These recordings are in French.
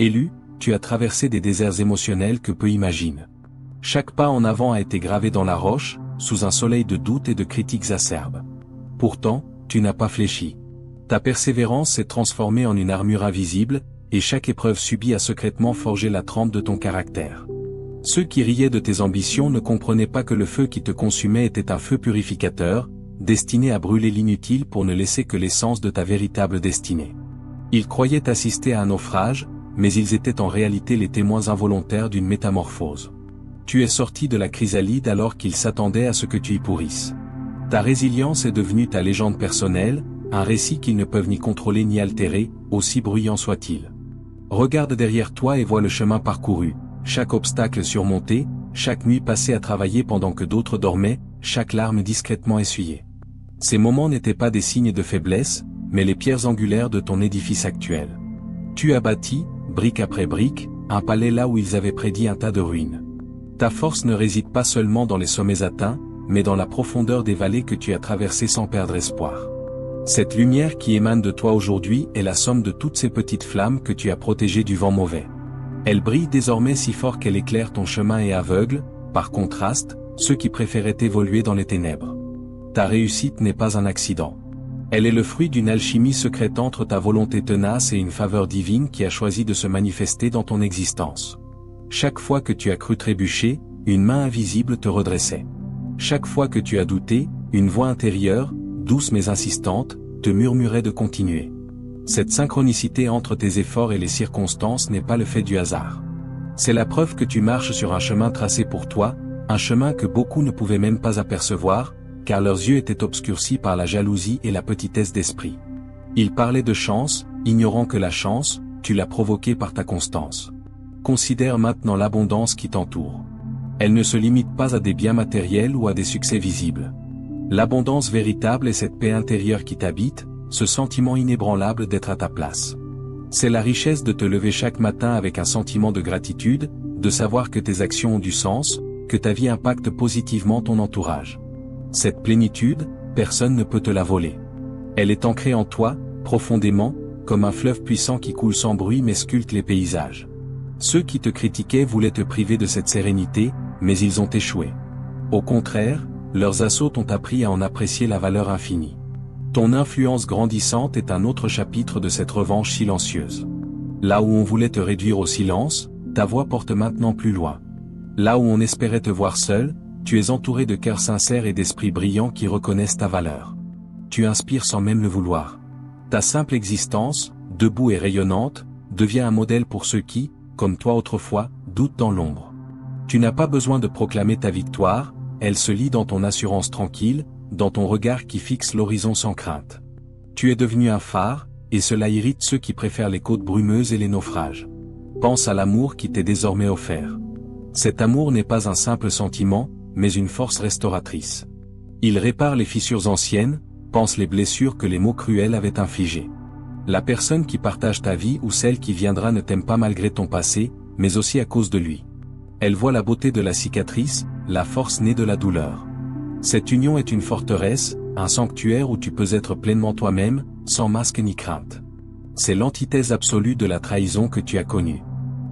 Élu, tu as traversé des déserts émotionnels que peu imaginent. Chaque pas en avant a été gravé dans la roche, sous un soleil de doutes et de critiques acerbes. Pourtant, tu n'as pas fléchi. Ta persévérance s'est transformée en une armure invisible, et chaque épreuve subie a secrètement forgé la trempe de ton caractère. Ceux qui riaient de tes ambitions ne comprenaient pas que le feu qui te consumait était un feu purificateur, destiné à brûler l'inutile pour ne laisser que l'essence de ta véritable destinée. Ils croyaient assister à un naufrage, mais ils étaient en réalité les témoins involontaires d'une métamorphose. Tu es sorti de la chrysalide alors qu'ils s'attendaient à ce que tu y pourrisses. Ta résilience est devenue ta légende personnelle, un récit qu'ils ne peuvent ni contrôler ni altérer, aussi bruyant soit-il. Regarde derrière toi et vois le chemin parcouru, chaque obstacle surmonté, chaque nuit passée à travailler pendant que d'autres dormaient, chaque larme discrètement essuyée. Ces moments n'étaient pas des signes de faiblesse, mais les pierres angulaires de ton édifice actuel. Tu as bâti, brique après brique, un palais là où ils avaient prédit un tas de ruines. Ta force ne réside pas seulement dans les sommets atteints, mais dans la profondeur des vallées que tu as traversées sans perdre espoir. Cette lumière qui émane de toi aujourd'hui est la somme de toutes ces petites flammes que tu as protégées du vent mauvais. Elle brille désormais si fort qu'elle éclaire ton chemin et aveugle, par contraste, ceux qui préféraient évoluer dans les ténèbres. Ta réussite n'est pas un accident. Elle est le fruit d'une alchimie secrète entre ta volonté tenace et une faveur divine qui a choisi de se manifester dans ton existence. Chaque fois que tu as cru trébucher, une main invisible te redressait. Chaque fois que tu as douté, une voix intérieure, douce mais insistante, te murmurait de continuer. Cette synchronicité entre tes efforts et les circonstances n'est pas le fait du hasard. C'est la preuve que tu marches sur un chemin tracé pour toi, un chemin que beaucoup ne pouvaient même pas apercevoir, car leurs yeux étaient obscurcis par la jalousie et la petitesse d'esprit. Ils parlaient de chance, ignorant que la chance, tu l'as provoquée par ta constance. Considère maintenant l'abondance qui t'entoure. Elle ne se limite pas à des biens matériels ou à des succès visibles. L'abondance véritable est cette paix intérieure qui t'habite, ce sentiment inébranlable d'être à ta place. C'est la richesse de te lever chaque matin avec un sentiment de gratitude, de savoir que tes actions ont du sens, que ta vie impacte positivement ton entourage. Cette plénitude, personne ne peut te la voler. Elle est ancrée en toi, profondément, comme un fleuve puissant qui coule sans bruit mais sculpte les paysages. Ceux qui te critiquaient voulaient te priver de cette sérénité, mais ils ont échoué. Au contraire, leurs assauts t'ont appris à en apprécier la valeur infinie. Ton influence grandissante est un autre chapitre de cette revanche silencieuse. Là où on voulait te réduire au silence, ta voix porte maintenant plus loin. Là où on espérait te voir seul, tu es entouré de cœurs sincères et d'esprits brillants qui reconnaissent ta valeur. Tu inspires sans même le vouloir. Ta simple existence, debout et rayonnante, devient un modèle pour ceux qui, comme toi autrefois, doutent dans l'ombre. Tu n'as pas besoin de proclamer ta victoire, elle se lit dans ton assurance tranquille, dans ton regard qui fixe l'horizon sans crainte. Tu es devenu un phare, et cela irrite ceux qui préfèrent les côtes brumeuses et les naufrages. Pense à l'amour qui t'est désormais offert. Cet amour n'est pas un simple sentiment, mais une force restauratrice. Il répare les fissures anciennes, pense les blessures que les mots cruels avaient infligées. La personne qui partage ta vie ou celle qui viendra ne t'aime pas malgré ton passé, mais aussi à cause de lui. Elle voit la beauté de la cicatrice, la force née de la douleur. Cette union est une forteresse, un sanctuaire où tu peux être pleinement toi-même, sans masque ni crainte. C'est l'antithèse absolue de la trahison que tu as connue.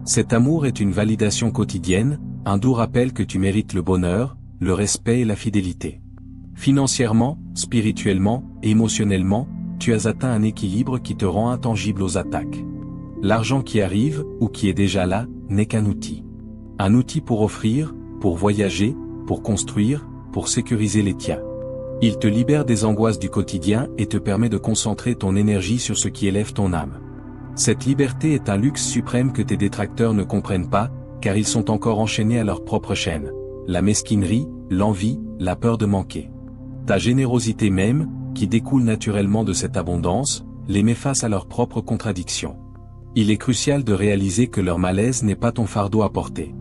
Cet amour est une validation quotidienne, un doux rappel que tu mérites le bonheur, le respect et la fidélité. Financièrement, spirituellement, émotionnellement, tu as atteint un équilibre qui te rend intangible aux attaques. L'argent qui arrive, ou qui est déjà là, n'est qu'un outil. Un outil pour offrir, pour voyager, pour construire, pour sécuriser les tiens. Il te libère des angoisses du quotidien et te permet de concentrer ton énergie sur ce qui élève ton âme. Cette liberté est un luxe suprême que tes détracteurs ne comprennent pas, car ils sont encore enchaînés à leur propre chaîne. La mesquinerie, l'envie, la peur de manquer. Ta générosité même, qui découle naturellement de cette abondance, les met face à leurs propres contradictions. Il est crucial de réaliser que leur malaise n'est pas ton fardeau à porter.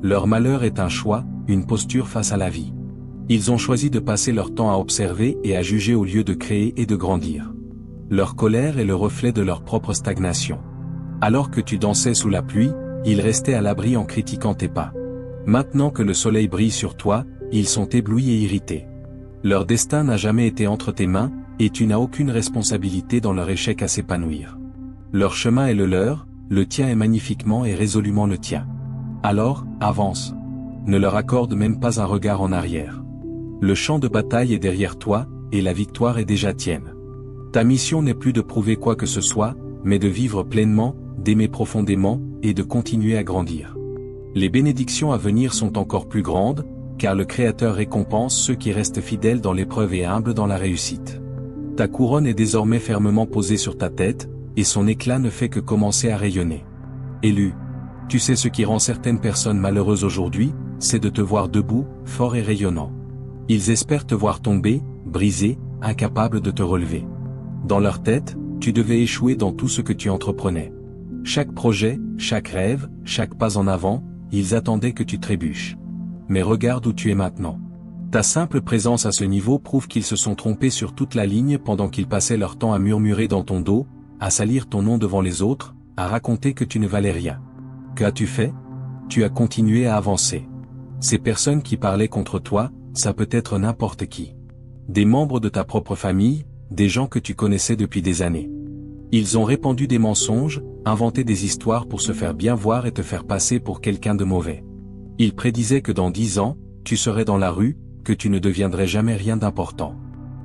Leur malheur est un choix, une posture face à la vie. Ils ont choisi de passer leur temps à observer et à juger au lieu de créer et de grandir. Leur colère est le reflet de leur propre stagnation. Alors que tu dansais sous la pluie, ils restaient à l'abri en critiquant tes pas. Maintenant que le soleil brille sur toi, ils sont éblouis et irrités. Leur destin n'a jamais été entre tes mains, et tu n'as aucune responsabilité dans leur échec à s'épanouir. Leur chemin est le leur, le tien est magnifiquement et résolument le tien. Alors, avance. Ne leur accorde même pas un regard en arrière. Le champ de bataille est derrière toi, et la victoire est déjà tienne. Ta mission n'est plus de prouver quoi que ce soit, mais de vivre pleinement, d'aimer profondément, et de continuer à grandir. Les bénédictions à venir sont encore plus grandes, car le Créateur récompense ceux qui restent fidèles dans l'épreuve et humbles dans la réussite. Ta couronne est désormais fermement posée sur ta tête, et son éclat ne fait que commencer à rayonner. Élu, tu sais ce qui rend certaines personnes malheureuses aujourd'hui, c'est de te voir debout, fort et rayonnant. Ils espèrent te voir tomber, brisé, incapable de te relever. Dans leur tête, tu devais échouer dans tout ce que tu entreprenais. Chaque projet, chaque rêve, chaque pas en avant, ils attendaient que tu trébuches. Mais regarde où tu es maintenant. Ta simple présence à ce niveau prouve qu'ils se sont trompés sur toute la ligne pendant qu'ils passaient leur temps à murmurer dans ton dos, à salir ton nom devant les autres, à raconter que tu ne valais rien. Qu'as-tu fait? Tu as continué à avancer. Ces personnes qui parlaient contre toi, ça peut être n'importe qui. Des membres de ta propre famille, des gens que tu connaissais depuis des années. Ils ont répandu des mensonges, inventé des histoires pour se faire bien voir et te faire passer pour quelqu'un de mauvais. Ils prédisaient que dans 10 ans, tu serais dans la rue, que tu ne deviendrais jamais rien d'important.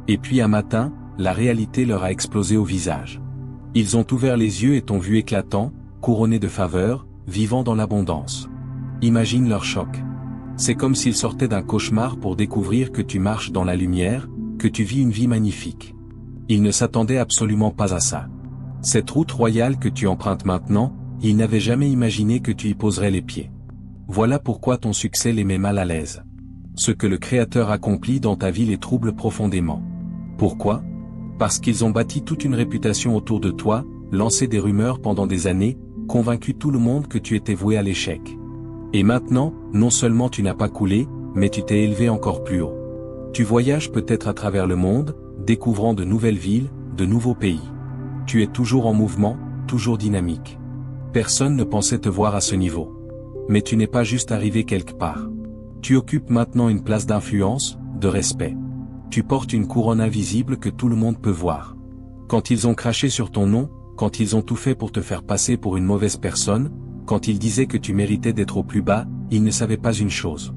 Et puis un matin, la réalité leur a explosé au visage. Ils ont ouvert les yeux et t'ont vu éclatant, couronné de faveurs, vivant dans l'abondance. Imagine leur choc. C'est comme s'ils sortaient d'un cauchemar pour découvrir que tu marches dans la lumière, que tu vis une vie magnifique. Ils ne s'attendaient absolument pas à ça. Cette route royale que tu empruntes maintenant, ils n'avaient jamais imaginé que tu y poserais les pieds. Voilà pourquoi ton succès les met mal à l'aise. Ce que le Créateur accomplit dans ta vie les trouble profondément. Pourquoi? Parce qu'ils ont bâti toute une réputation autour de toi, lancé des rumeurs pendant des années, convaincu tout le monde que tu étais voué à l'échec. Et maintenant, non seulement tu n'as pas coulé, mais tu t'es élevé encore plus haut. Tu voyages peut-être à travers le monde, découvrant de nouvelles villes, de nouveaux pays. Tu es toujours en mouvement, toujours dynamique. Personne ne pensait te voir à ce niveau. Mais tu n'es pas juste arrivé quelque part. Tu occupes maintenant une place d'influence, de respect. Tu portes une couronne invisible que tout le monde peut voir. Quand ils ont craché sur ton nom, quand ils ont tout fait pour te faire passer pour une mauvaise personne, quand ils disaient que tu méritais d'être au plus bas, ils ne savaient pas une chose.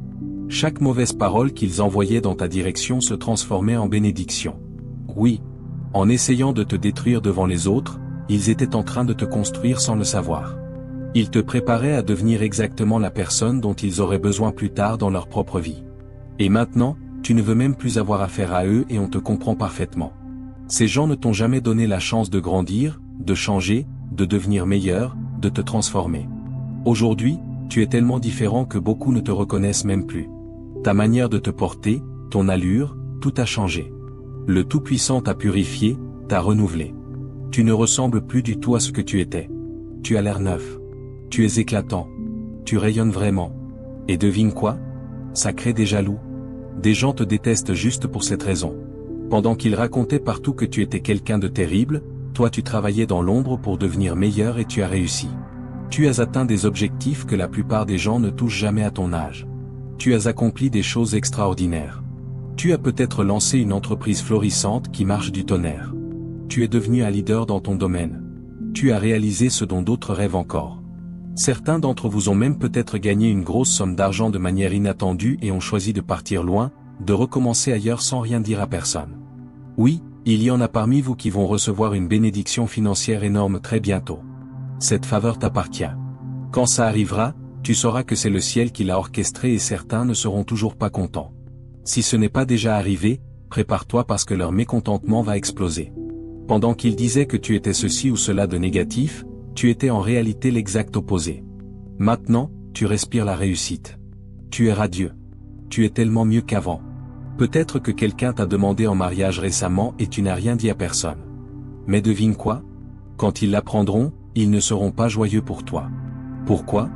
Chaque mauvaise parole qu'ils envoyaient dans ta direction se transformait en bénédiction. Oui. En essayant de te détruire devant les autres, ils étaient en train de te construire sans le savoir. Ils te préparaient à devenir exactement la personne dont ils auraient besoin plus tard dans leur propre vie. Et maintenant, tu ne veux même plus avoir affaire à eux et on te comprend parfaitement. Ces gens ne t'ont jamais donné la chance de grandir, de changer, de devenir meilleur, de te transformer. Aujourd'hui, tu es tellement différent que beaucoup ne te reconnaissent même plus. Ta manière de te porter, ton allure, tout a changé. Le Tout-Puissant t'a purifié, t'a renouvelé. Tu ne ressembles plus du tout à ce que tu étais. Tu as l'air neuf. Tu es éclatant. Tu rayonnes vraiment. Et devine quoi? Ça crée des jaloux. Des gens te détestent juste pour cette raison. Pendant qu'ils racontaient partout que tu étais quelqu'un de terrible, toi tu travaillais dans l'ombre pour devenir meilleur et tu as réussi. Tu as atteint des objectifs que la plupart des gens ne touchent jamais à ton âge. Tu as accompli des choses extraordinaires. Tu as peut-être lancé une entreprise florissante qui marche du tonnerre. Tu es devenu un leader dans ton domaine. Tu as réalisé ce dont d'autres rêvent encore. Certains d'entre vous ont même peut-être gagné une grosse somme d'argent de manière inattendue et ont choisi de partir loin, de recommencer ailleurs sans rien dire à personne. Oui, il y en a parmi vous qui vont recevoir une bénédiction financière énorme très bientôt. Cette faveur t'appartient. Quand ça arrivera, tu sauras que c'est le ciel qui l'a orchestré et certains ne seront toujours pas contents. Si ce n'est pas déjà arrivé, prépare-toi parce que leur mécontentement va exploser. Pendant qu'ils disaient que tu étais ceci ou cela de négatif, tu étais en réalité l'exact opposé. Maintenant, tu respires la réussite. Tu es radieux. Tu es tellement mieux qu'avant. Peut-être que quelqu'un t'a demandé en mariage récemment et tu n'as rien dit à personne. Mais devine quoi? Quand ils l'apprendront, ils ne seront pas joyeux pour toi. Pourquoi?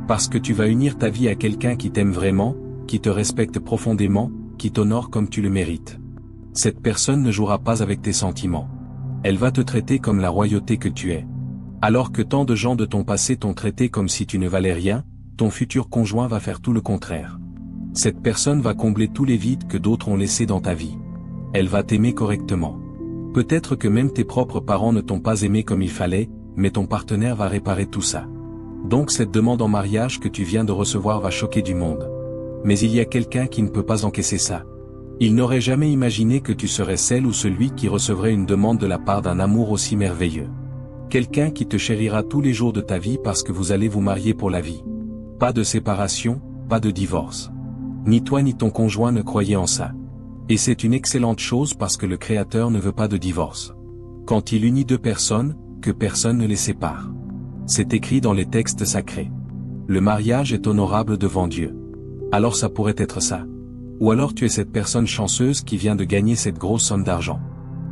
Parce que tu vas unir ta vie à quelqu'un qui t'aime vraiment, qui te respecte profondément, qui t'honore comme tu le mérites. Cette personne ne jouera pas avec tes sentiments. Elle va te traiter comme la royauté que tu es. Alors que tant de gens de ton passé t'ont traité comme si tu ne valais rien, ton futur conjoint va faire tout le contraire. Cette personne va combler tous les vides que d'autres ont laissés dans ta vie. Elle va t'aimer correctement. Peut-être que même tes propres parents ne t'ont pas aimé comme il fallait, mais ton partenaire va réparer tout ça. Donc cette demande en mariage que tu viens de recevoir va choquer du monde. Mais il y a quelqu'un qui ne peut pas encaisser ça. Il n'aurait jamais imaginé que tu serais celle ou celui qui recevrait une demande de la part d'un amour aussi merveilleux. Quelqu'un qui te chérira tous les jours de ta vie parce que vous allez vous marier pour la vie. Pas de séparation, pas de divorce. Ni toi ni ton conjoint ne croyez en ça. Et c'est une excellente chose parce que le Créateur ne veut pas de divorce. Quand il unit deux personnes, que personne ne les sépare. C'est écrit dans les textes sacrés. Le mariage est honorable devant Dieu. Alors ça pourrait être ça. Ou alors tu es cette personne chanceuse qui vient de gagner cette grosse somme d'argent.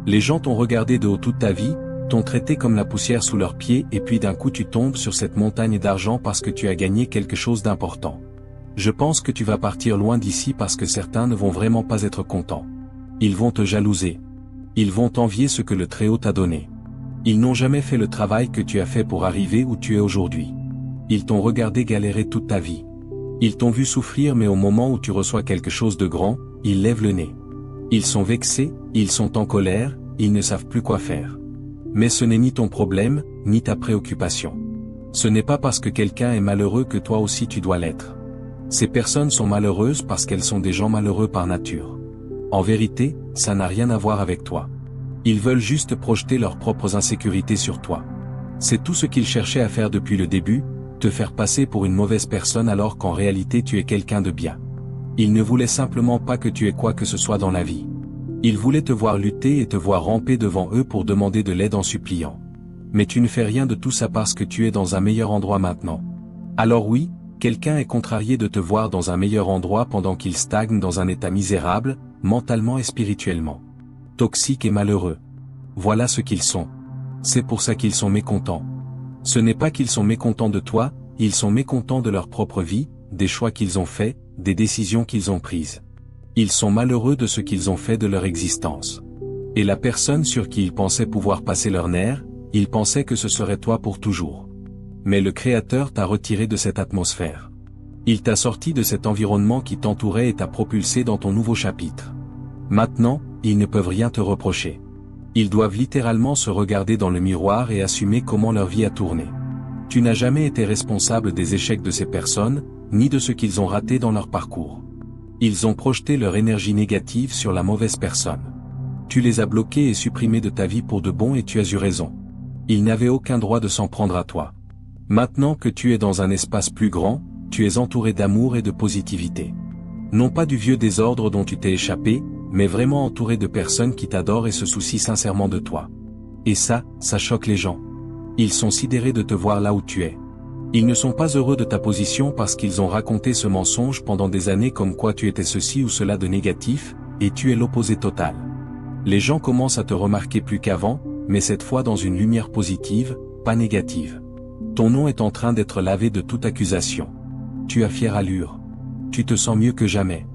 Les gens t'ont regardé de haut toute ta vie, t'ont traité comme la poussière sous leurs pieds et puis d'un coup tu tombes sur cette montagne d'argent parce que tu as gagné quelque chose d'important. Je pense que tu vas partir loin d'ici parce que certains ne vont vraiment pas être contents. Ils vont te jalouser. Ils vont envier ce que le Très-Haut t'a donné. Ils n'ont jamais fait le travail que tu as fait pour arriver où tu es aujourd'hui. Ils t'ont regardé galérer toute ta vie. Ils t'ont vu souffrir mais au moment où tu reçois quelque chose de grand, ils lèvent le nez. Ils sont vexés, ils sont en colère, ils ne savent plus quoi faire. Mais ce n'est ni ton problème, ni ta préoccupation. Ce n'est pas parce que quelqu'un est malheureux que toi aussi tu dois l'être. Ces personnes sont malheureuses parce qu'elles sont des gens malheureux par nature. En vérité, ça n'a rien à voir avec toi. Ils veulent juste projeter leurs propres insécurités sur toi. C'est tout ce qu'ils cherchaient à faire depuis le début, te faire passer pour une mauvaise personne alors qu'en réalité tu es quelqu'un de bien. Ils ne voulaient simplement pas que tu aies quoi que ce soit dans la vie. Ils voulaient te voir lutter et te voir ramper devant eux pour demander de l'aide en suppliant. Mais tu ne fais rien de tout ça parce que tu es dans un meilleur endroit maintenant. Alors oui, quelqu'un est contrarié de te voir dans un meilleur endroit pendant qu'il stagne dans un état misérable, mentalement et spirituellement. Toxique et malheureux. Voilà ce qu'ils sont. C'est pour ça qu'ils sont mécontents. Ce n'est pas qu'ils sont mécontents de toi, ils sont mécontents de leur propre vie, des choix qu'ils ont faits, des décisions qu'ils ont prises. Ils sont malheureux de ce qu'ils ont fait de leur existence. Et la personne sur qui ils pensaient pouvoir passer leur nerf, ils pensaient que ce serait toi pour toujours. Mais le Créateur t'a retiré de cette atmosphère. Il t'a sorti de cet environnement qui t'entourait et t'a propulsé dans ton nouveau chapitre. Maintenant, ils ne peuvent rien te reprocher. Ils doivent littéralement se regarder dans le miroir et assumer comment leur vie a tourné. Tu n'as jamais été responsable des échecs de ces personnes, ni de ce qu'ils ont raté dans leur parcours. Ils ont projeté leur énergie négative sur la mauvaise personne. Tu les as bloqués et supprimés de ta vie pour de bon et tu as eu raison. Ils n'avaient aucun droit de s'en prendre à toi. Maintenant que tu es dans un espace plus grand, tu es entouré d'amour et de positivité. Non pas du vieux désordre dont tu t'es échappé, mais vraiment entouré de personnes qui t'adorent et se soucient sincèrement de toi. Et ça choque les gens. Ils sont sidérés de te voir là où tu es. Ils ne sont pas heureux de ta position parce qu'ils ont raconté ce mensonge pendant des années comme quoi tu étais ceci ou cela de négatif, et tu es l'opposé total. Les gens commencent à te remarquer plus qu'avant, mais cette fois dans une lumière positive, pas négative. Ton nom est en train d'être lavé de toute accusation. Tu as fière allure. Tu te sens mieux que jamais.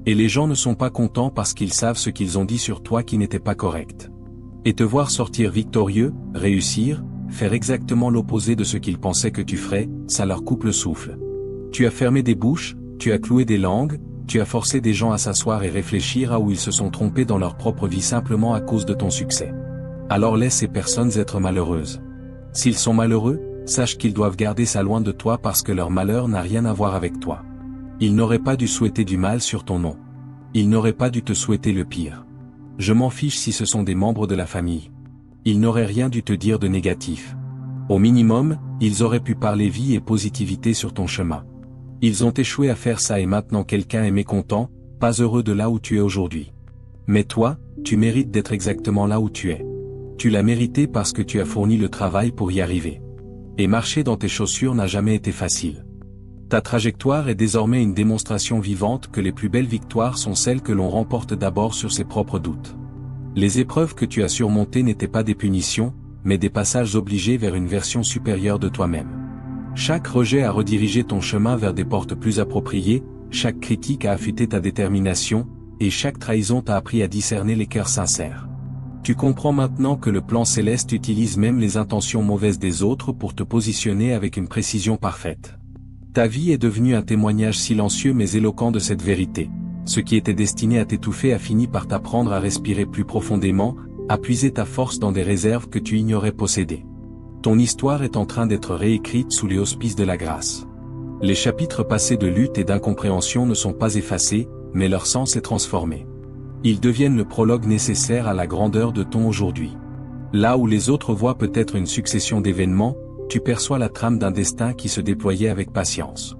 Et les gens ne sont pas contents parce qu'ils savent ce qu'ils ont dit sur toi qui n'était pas correct. Et te voir sortir victorieux, réussir, faire exactement l'opposé de ce qu'ils pensaient que tu ferais, ça leur coupe le souffle. Tu as fermé des bouches, tu as cloué des langues, tu as forcé des gens à s'asseoir et réfléchir à où ils se sont trompés dans leur propre vie simplement à cause de ton succès. Alors laisse ces personnes être malheureuses. S'ils sont malheureux, sache qu'ils doivent garder ça loin de toi parce que leur malheur n'a rien à voir avec toi. Ils n'auraient pas dû souhaiter du mal sur ton nom. Ils n'auraient pas dû te souhaiter le pire. Je m'en fiche si ce sont des membres de la famille. Ils n'auraient rien dû te dire de négatif. Au minimum, ils auraient pu parler vie et positivité sur ton chemin. Ils ont échoué à faire ça et maintenant quelqu'un est mécontent, pas heureux de là où tu es aujourd'hui. Mais toi, tu mérites d'être exactement là où tu es. Tu l'as mérité parce que tu as fourni le travail pour y arriver. Et marcher dans tes chaussures n'a jamais été facile. Ta trajectoire est désormais une démonstration vivante que les plus belles victoires sont celles que l'on remporte d'abord sur ses propres doutes. Les épreuves que tu as surmontées n'étaient pas des punitions, mais des passages obligés vers une version supérieure de toi-même. Chaque rejet a redirigé ton chemin vers des portes plus appropriées, chaque critique a affûté ta détermination, et chaque trahison t'a appris à discerner les cœurs sincères. Tu comprends maintenant que le plan céleste utilise même les intentions mauvaises des autres pour te positionner avec une précision parfaite. Ta vie est devenue un témoignage silencieux mais éloquent de cette vérité. Ce qui était destiné à t'étouffer a fini par t'apprendre à respirer plus profondément, à puiser ta force dans des réserves que tu ignorais posséder. Ton histoire est en train d'être réécrite sous les auspices de la grâce. Les chapitres passés de lutte et d'incompréhension ne sont pas effacés, mais leur sens est transformé. Ils deviennent le prologue nécessaire à la grandeur de ton aujourd'hui. Là où les autres voient peut-être une succession d'événements, tu perçois la trame d'un destin qui se déployait avec patience.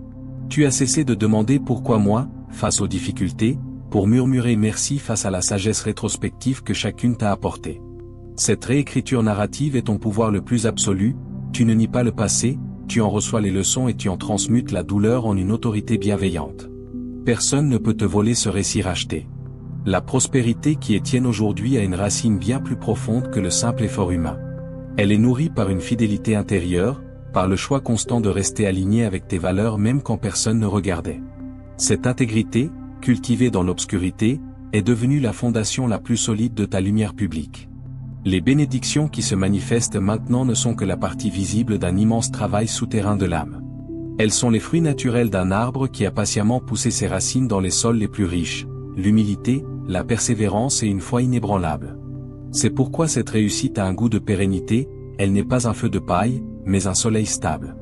Tu as cessé de demander pourquoi moi, face aux difficultés, pour murmurer merci face à la sagesse rétrospective que chacune t'a apportée. Cette réécriture narrative est ton pouvoir le plus absolu, tu ne nies pas le passé, tu en reçois les leçons et tu en transmutes la douleur en une autorité bienveillante. Personne ne peut te voler ce récit racheté. La prospérité qui est tienne aujourd'hui a une racine bien plus profonde que le simple effort humain. Elle est nourrie par une fidélité intérieure, par le choix constant de rester aligné avec tes valeurs même quand personne ne regardait. Cette intégrité, cultivée dans l'obscurité, est devenue la fondation la plus solide de ta lumière publique. Les bénédictions qui se manifestent maintenant ne sont que la partie visible d'un immense travail souterrain de l'âme. Elles sont les fruits naturels d'un arbre qui a patiemment poussé ses racines dans les sols les plus riches, l'humilité, la persévérance et une foi inébranlable. C'est pourquoi cette réussite a un goût de pérennité, elle n'est pas un feu de paille, mais un soleil stable.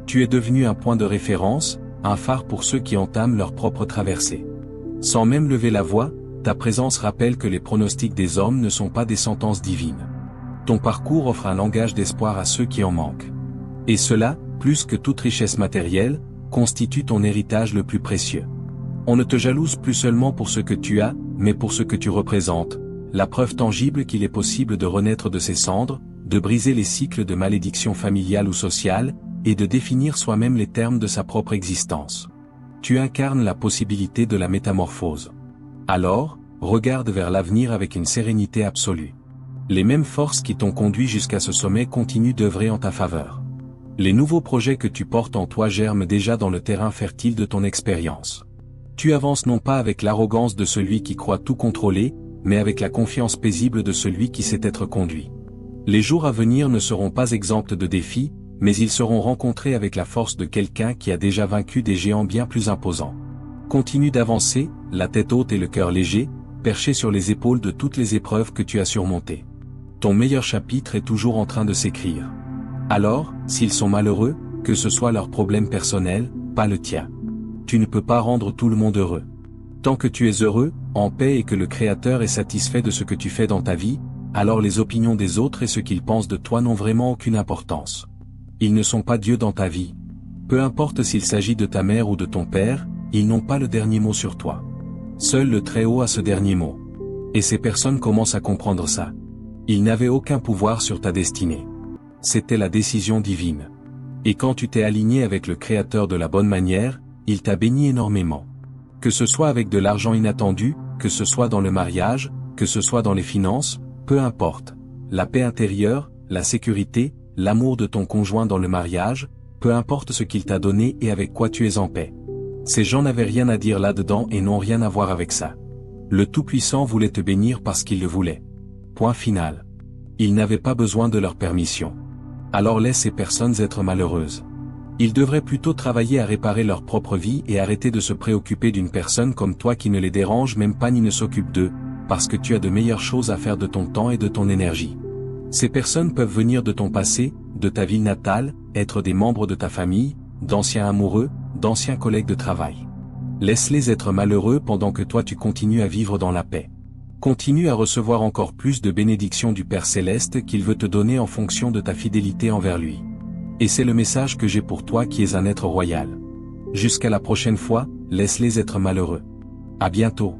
Tu es devenu un point de référence, un phare pour ceux qui entament leur propre traversée. Sans même lever la voix, ta présence rappelle que les pronostics des hommes ne sont pas des sentences divines. Ton parcours offre un langage d'espoir à ceux qui en manquent. Et cela, plus que toute richesse matérielle, constitue ton héritage le plus précieux. On ne te jalouse plus seulement pour ce que tu as, mais pour ce que tu représentes, la preuve tangible qu'il est possible de renaître de ses cendres, de briser les cycles de malédiction familiale ou sociale, et de définir soi-même les termes de sa propre existence. Tu incarnes la possibilité de la métamorphose. Alors, regarde vers l'avenir avec une sérénité absolue. Les mêmes forces qui t'ont conduit jusqu'à ce sommet continuent d'œuvrer en ta faveur. Les nouveaux projets que tu portes en toi germent déjà dans le terrain fertile de ton expérience. Tu avances non pas avec l'arrogance de celui qui croit tout contrôler, mais avec la confiance paisible de celui qui sait être conduit. Les jours à venir ne seront pas exempts de défis, mais ils seront rencontrés avec la force de quelqu'un qui a déjà vaincu des géants bien plus imposants. Continue d'avancer, la tête haute et le cœur léger, perché sur les épaules de toutes les épreuves que tu as surmontées. Ton meilleur chapitre est toujours en train de s'écrire. Alors, s'ils sont malheureux, que ce soit leur problème personnel, pas le tien. Tu ne peux pas rendre tout le monde heureux. Tant que tu es heureux, en paix et que le Créateur est satisfait de ce que tu fais dans ta vie, alors les opinions des autres et ce qu'ils pensent de toi n'ont vraiment aucune importance. Ils ne sont pas Dieu dans ta vie. Peu importe s'il s'agit de ta mère ou de ton père, ils n'ont pas le dernier mot sur toi. Seul le Très-Haut a ce dernier mot. Et ces personnes commencent à comprendre ça. Ils n'avaient aucun pouvoir sur ta destinée. C'était la décision divine. Et quand tu t'es aligné avec le Créateur de la bonne manière, il t'a béni énormément. Que ce soit avec de l'argent inattendu, que ce soit dans le mariage, que ce soit dans les finances, peu importe. La paix intérieure, la sécurité, l'amour de ton conjoint dans le mariage, peu importe ce qu'il t'a donné et avec quoi tu es en paix. Ces gens n'avaient rien à dire là-dedans et n'ont rien à voir avec ça. Le Tout-Puissant voulait te bénir parce qu'il le voulait. Point final. Il n'avait pas besoin de leur permission. Alors laisse ces personnes être malheureuses. Ils devraient plutôt travailler à réparer leur propre vie et arrêter de se préoccuper d'une personne comme toi qui ne les dérange même pas ni ne s'occupe d'eux, parce que tu as de meilleures choses à faire de ton temps et de ton énergie. Ces personnes peuvent venir de ton passé, de ta ville natale, être des membres de ta famille, d'anciens amoureux, d'anciens collègues de travail. Laisse-les être malheureux pendant que toi tu continues à vivre dans la paix. Continue à recevoir encore plus de bénédictions du Père Céleste qu'il veut te donner en fonction de ta fidélité envers lui. Et c'est le message que j'ai pour toi qui es un être royal. Jusqu'à la prochaine fois, laisse-les être malheureux. À bientôt.